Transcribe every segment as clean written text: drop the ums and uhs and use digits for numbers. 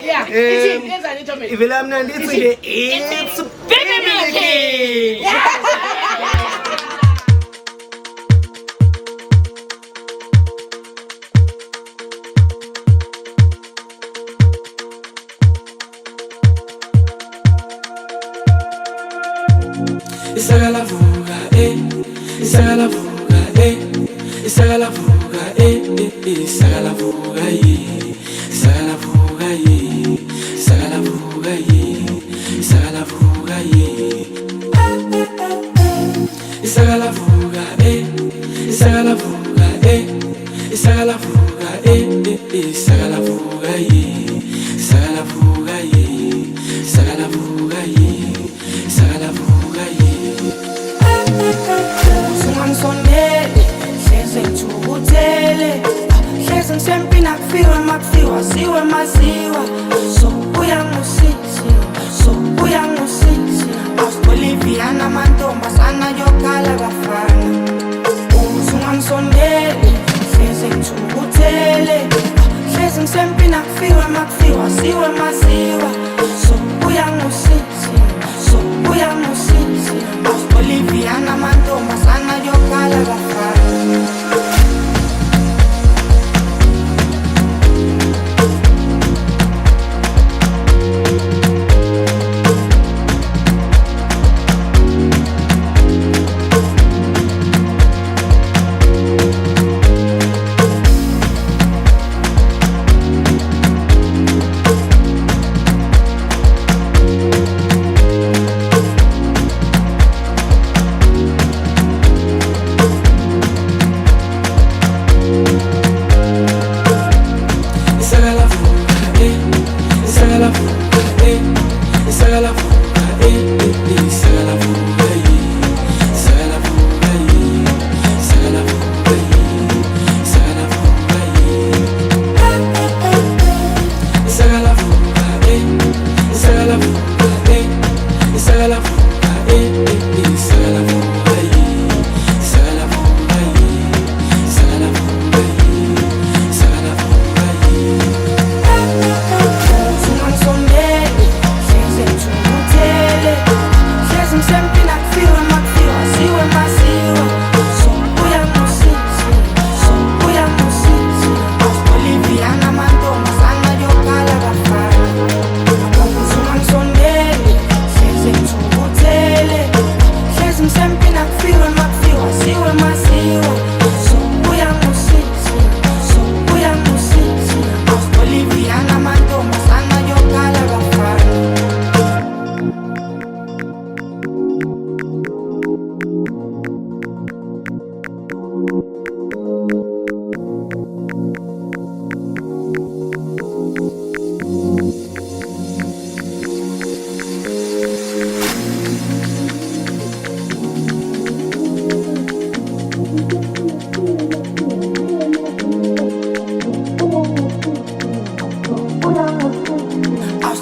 Yeah. If you am not it's baby milky. Isaga la fuga, isaga la fuga, isaga la fuga, isaga la fuga, isaga la fuga, isaga la fuga, isaga la fuga, isaga la fuga, isaga la fuga, isaga la fuga, isaga la fuga, isaga la fuga, isaga la fuga, isaga la fuga. Sungansondele hleze ngithukutele hleze ngisempi nakufiwa makufiwa siwe maziwa so uyangusisi Bolivia namantombazana yokhala bafana Sungansondele hleze ngithukutele hleze ngisempi nakufiwa makufiwa siwe maziwa so uyangusisi Bolivia namantombazana yokhala bafana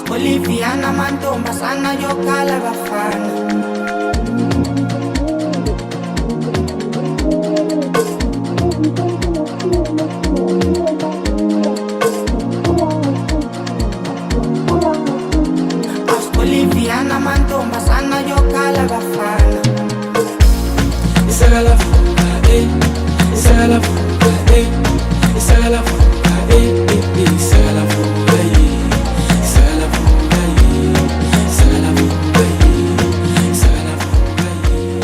Bolivia namantombazana yokhala bafana Bolivia namantombazana yokhala bafana Isaga la fuga, isaga la fuga, isaga la fuga, isaga la fuga, isaga la fuga, isaga la fuga, isaga la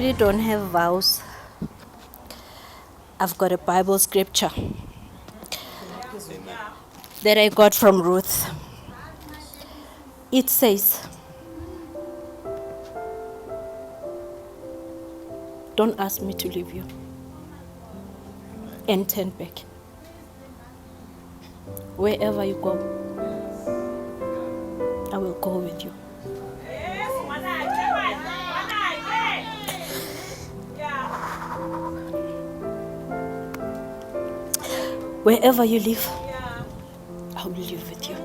really don't have vows, I've got a Bible scripture that I got from Ruth. It says, don't ask me to leave you and turn back. Wherever you go, I will go with you. Wherever you live, I will live with you.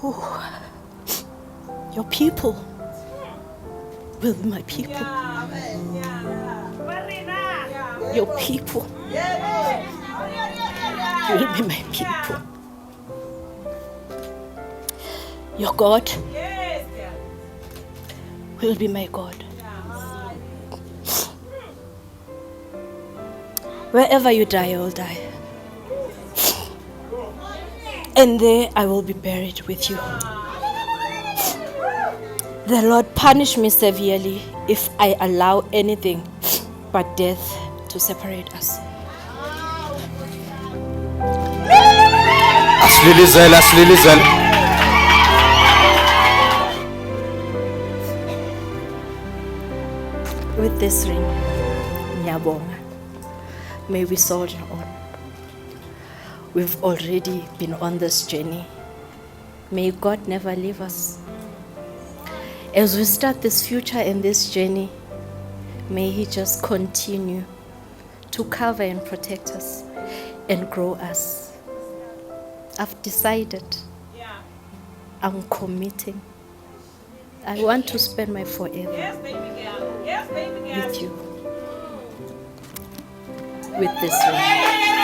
Ooh. Your people will be my people. Your people will be my people. Your God will be my God. Wherever you die, I will die. And there I will be buried with you. The Lord punish me severely if I allow anything but death to separate us. Aslilizel. With this ring, Nokbonga, may we soldier on. We've already been on this journey. May God never leave us. As we start this future and this journey, may He just continue to cover and protect us and grow us. I've decided. I'm committing. I want to spend my forever with you. With this ring.